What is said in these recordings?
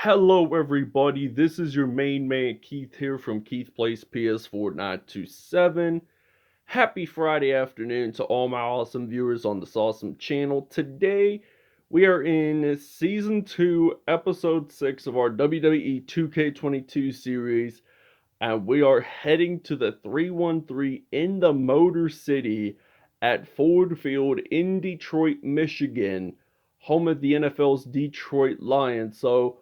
Hello everybody, this is your main man Keith here from Keith Plays PS4 927. Happy Friday afternoon to all my awesome viewers on this awesome channel. Today we are in Season 2, Episode 6 of our WWE 2K22 series, and we are heading to the 313 in the Motor City at Ford Field in Detroit, Michigan, home of the NFL's Detroit Lions. So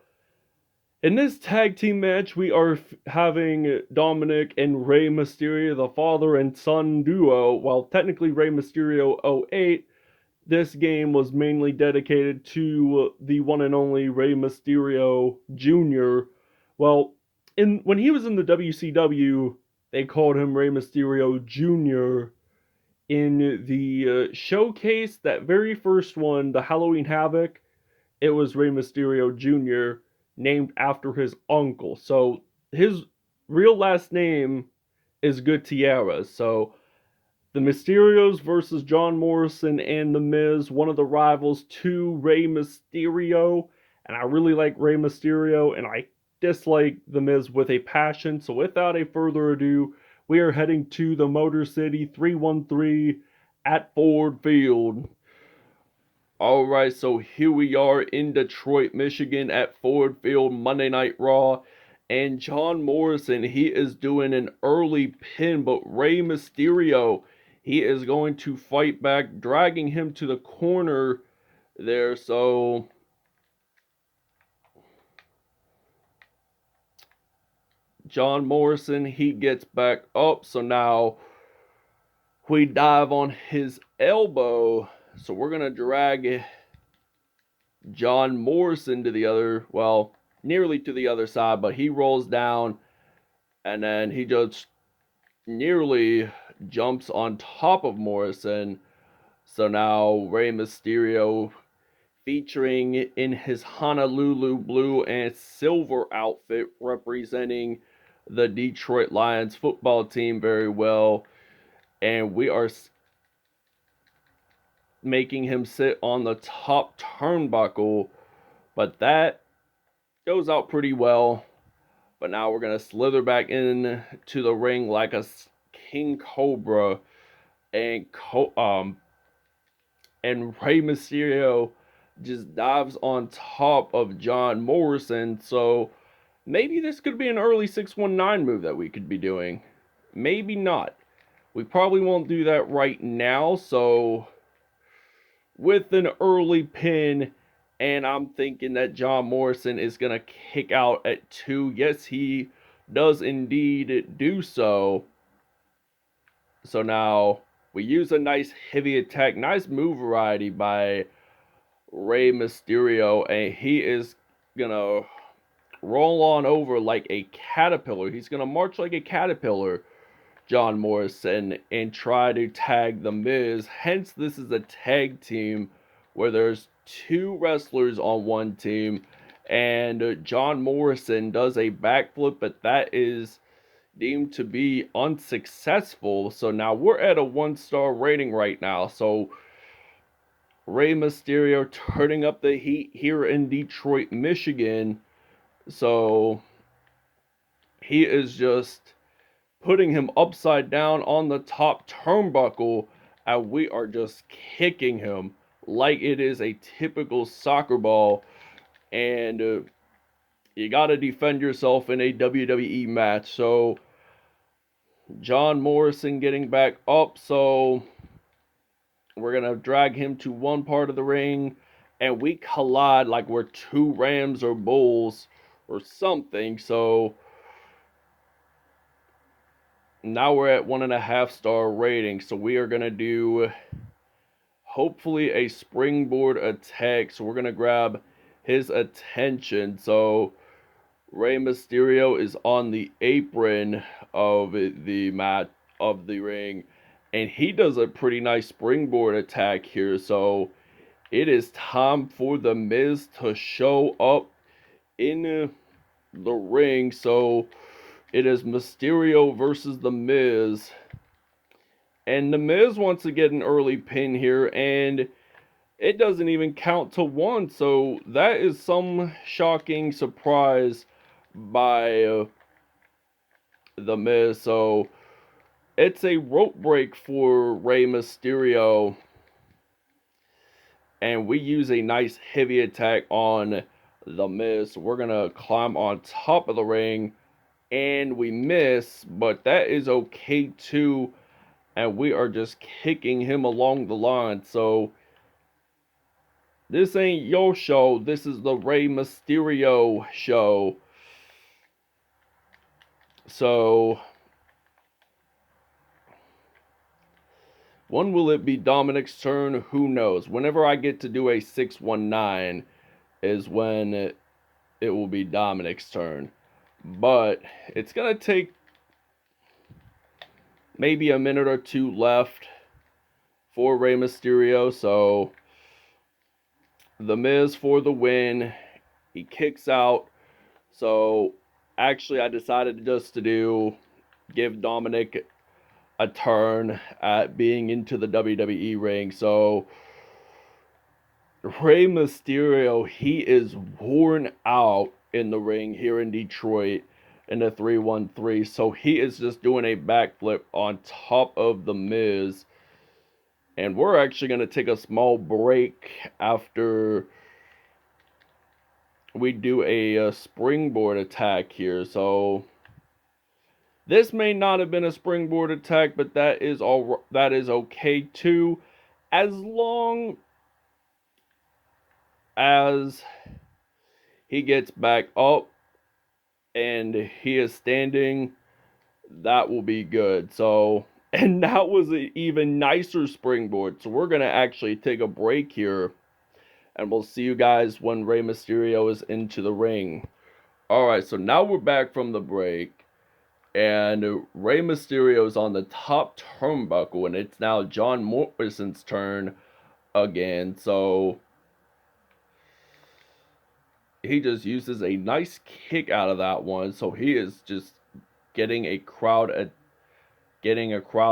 in this tag team match, we are having Dominik and Rey Mysterio, the father and son duo. While technically Rey Mysterio '08, this game was mainly dedicated to the one and only Rey Mysterio Jr. Well, when he was in the WCW, they called him Rey Mysterio Jr. In the showcase, that very first one, the Halloween Havoc, it was Rey Mysterio Jr., named after his uncle. So his real last name is Gutierrez. So the Mysterios versus John Morrison and The Miz, one of the rivals to Rey Mysterio. And I really like Rey Mysterio, and I dislike The Miz with a passion. So without a further ado, we are heading to the Motor City 313 at Ford Field. Alright, so here we are in Detroit, Michigan at Ford Field, Monday Night Raw. And John Morrison, he is doing an early pin, but Rey Mysterio, he is going to fight back, dragging him to the corner there. So John Morrison, he gets back up. So now we dive on his elbow. So we're going to drag John Morrison to the other, well, nearly to the other side, but he rolls down and then he just nearly jumps on top of Morrison. So now Rey Mysterio, featuring in his Honolulu blue and silver outfit, representing the Detroit Lions football team very well. And we are making him sit on the top turnbuckle, but that goes out pretty well. But now we're going to slither back in to the ring like a king cobra, and Rey Mysterio just dives on top of John Morrison. So maybe this could be an early 619 move that we could be doing. Maybe not. We probably won't do that right now. So with an early pin, and I'm thinking that John Morrison is going to kick out at 2. Yes, he does indeed do so. So now we use a nice heavy attack. Nice move variety by Rey Mysterio. And he is going to roll on over like a caterpillar. He's going to march like a caterpillar, John Morrison, and try to tag The Miz. Hence, this is a tag team where there's 2 wrestlers on one team, and John Morrison does a backflip, but that is deemed to be unsuccessful. So now we're at a 1-star rating right now. So Rey Mysterio turning up the heat here in Detroit, Michigan. So he is just putting him upside down on the top turnbuckle, and we are just kicking him like it is a typical soccer ball. And you gotta defend yourself in a WWE match. So John Morrison getting back up, so we're gonna drag him to one part of the ring, and we collide like we're 2 rams or bulls or something. So now we're at 1.5-star rating. So we are gonna do hopefully a springboard attack. So we're gonna grab his attention. So Rey Mysterio is on the apron of the mat of the ring, and he does a pretty nice springboard attack here. So it is time for The Miz to show up in the ring. So it is Mysterio versus The Miz. And The Miz wants to get an early pin here, and It doesn't even count to 1, so that is some shocking surprise by The Miz. So it's a rope break for Rey Mysterio, and we use a nice heavy attack on The Miz. We're going to climb on top of the ring, and we miss, but that is okay too, and we are just kicking him along the line. So this ain't your show, this is the Rey Mysterio show. So when will it be Dominik's turn? Who knows? Whenever I get to do a 619 is when it will be Dominik's turn. But it's going to take maybe a minute or two left for Rey Mysterio. So The Miz for the win. He kicks out. So actually I decided just to give Dominik a turn at being into the WWE ring. So Rey Mysterio, he is worn out in the ring here in Detroit in the 313. So he is just doing a backflip on top of The Miz. And we're actually going to take a small break after we do a springboard attack here. So this may not have been a springboard attack, but that is okay too, as long as he gets back up and he is standing. That will be good. So, and that was an even nicer springboard. So we're gonna actually take a break here, and we'll see you guys when Rey Mysterio is into the ring. Alright, so now we're back from the break, and Rey Mysterio is on the top turnbuckle, and it's now John Morrison's turn again. So he just uses a nice kick out of that one. So he is just getting a crowd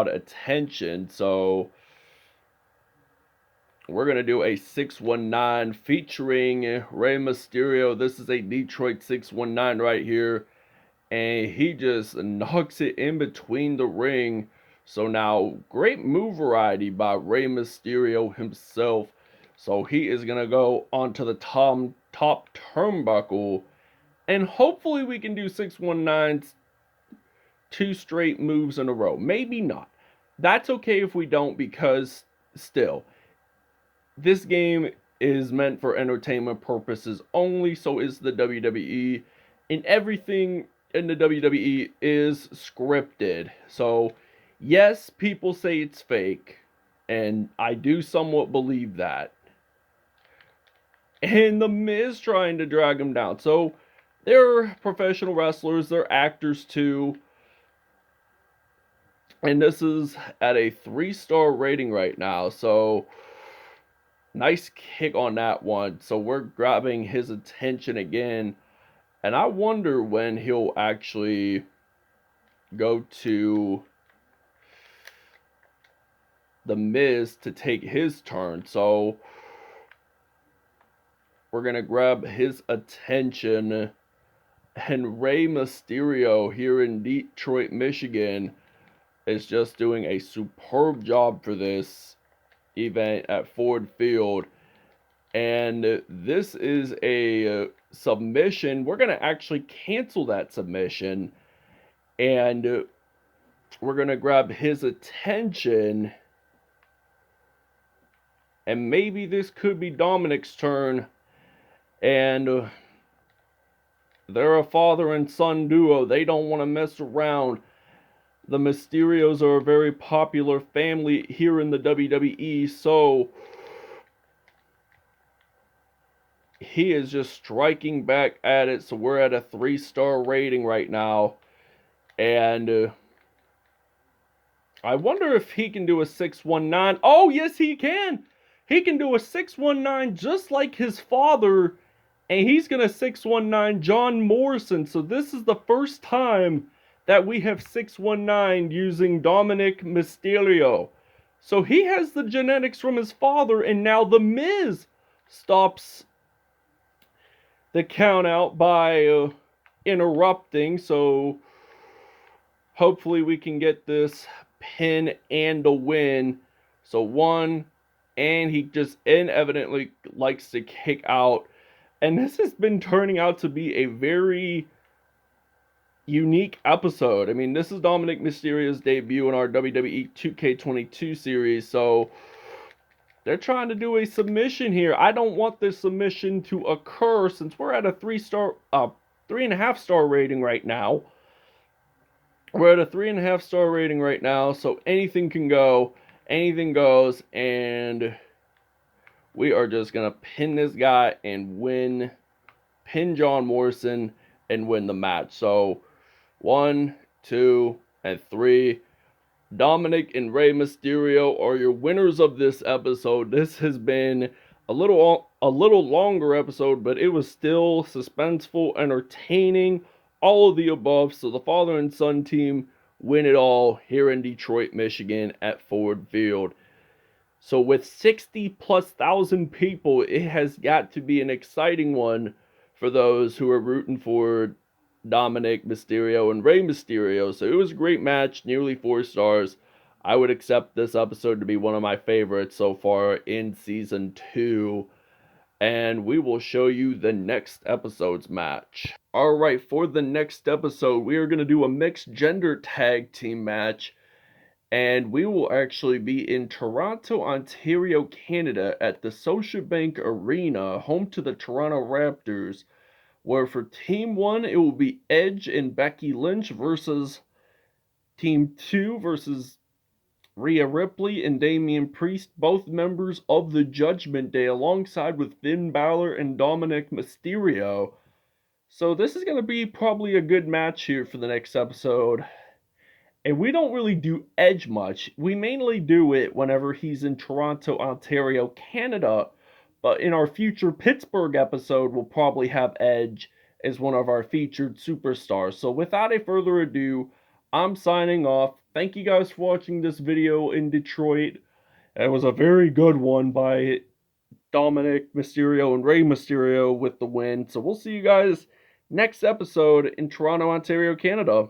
attention. So we're going to do a 619 featuring Rey Mysterio. This is a Detroit 619 right here. And he just knocks it in between the ring. So now, great move variety by Rey Mysterio himself. So he is going to go onto the top turnbuckle. And hopefully we can do 619s 2 straight moves in a row. Maybe not. That's okay if we don't, because still, this game is meant for entertainment purposes only. So is the WWE. And everything in the WWE is scripted. So yes, people say it's fake, and I do somewhat believe that. And The Miz trying to drag him down. So they're professional wrestlers, they're actors too. And this is at a 3-star rating right now. So nice kick on that one. So we're grabbing his attention again. And I wonder when he'll actually go to The Miz to take his turn. So we're going to grab his attention. And Rey Mysterio here in Detroit, Michigan is just doing a superb job for this event at Ford Field. And this is a submission. We're going to actually cancel that submission. And we're going to grab his attention. And maybe this could be Dominik's turn. And they're a father and son duo. They don't want to mess around. The Mysterios are a very popular family here in the WWE. So he is just striking back at it. So we're at a 3-star rating right now. And I wonder if he can do a 619. Oh, yes, he can. He can do a 619 just like his father. And he's going to 619 John Morrison. So this is the first time that we have 619 using Dominik Mysterio. So he has the genetics from his father, and now The Miz stops the count out by interrupting. So hopefully we can get this pin and the win. So one, and he just inevitably likes to kick out. And this has been turning out to be a very unique episode. I mean, this is Dominik Mysterio's debut in our WWE 2K22 series, so they're trying to do a submission here. I don't want this submission to occur since we're at a 3.5 star rating right now. We're at a 3.5 star rating right now, so anything can go, anything goes, and we are just gonna pin this guy and pin John Morrison and win the match. So 1, 2, and 3. Dominik and Rey Mysterio are your winners of this episode. This has been a little longer episode, but it was still suspenseful, entertaining, all of the above. So the father and son team win it all here in Detroit, Michigan at Ford Field. So with 60,000+ people, it has got to be an exciting one for those who are rooting for Dominik Mysterio and Rey Mysterio. So it was a great match, nearly 4 stars. I would accept this episode to be one of my favorites so far in season 2. And we will show you the next episode's match. Alright, for the next episode, we are going to do a mixed gender tag team match. And we will actually be in Toronto, Ontario, Canada at the Scotiabank Arena, home to the Toronto Raptors, where for Team 1, it will be Edge and Becky Lynch versus Team 2 versus Rhea Ripley and Damian Priest, both members of the Judgment Day, alongside with Finn Balor and Dominik Mysterio. So this is going to be probably a good match here for the next episode. And we don't really do Edge much. We mainly do it whenever he's in Toronto, Ontario, Canada. But in our future Pittsburgh episode, we'll probably have Edge as one of our featured superstars. So without a further ado, I'm signing off. Thank you guys for watching this video in Detroit. It was a very good one by Dominik Mysterio and Rey Mysterio with the win. So we'll see you guys next episode in Toronto, Ontario, Canada.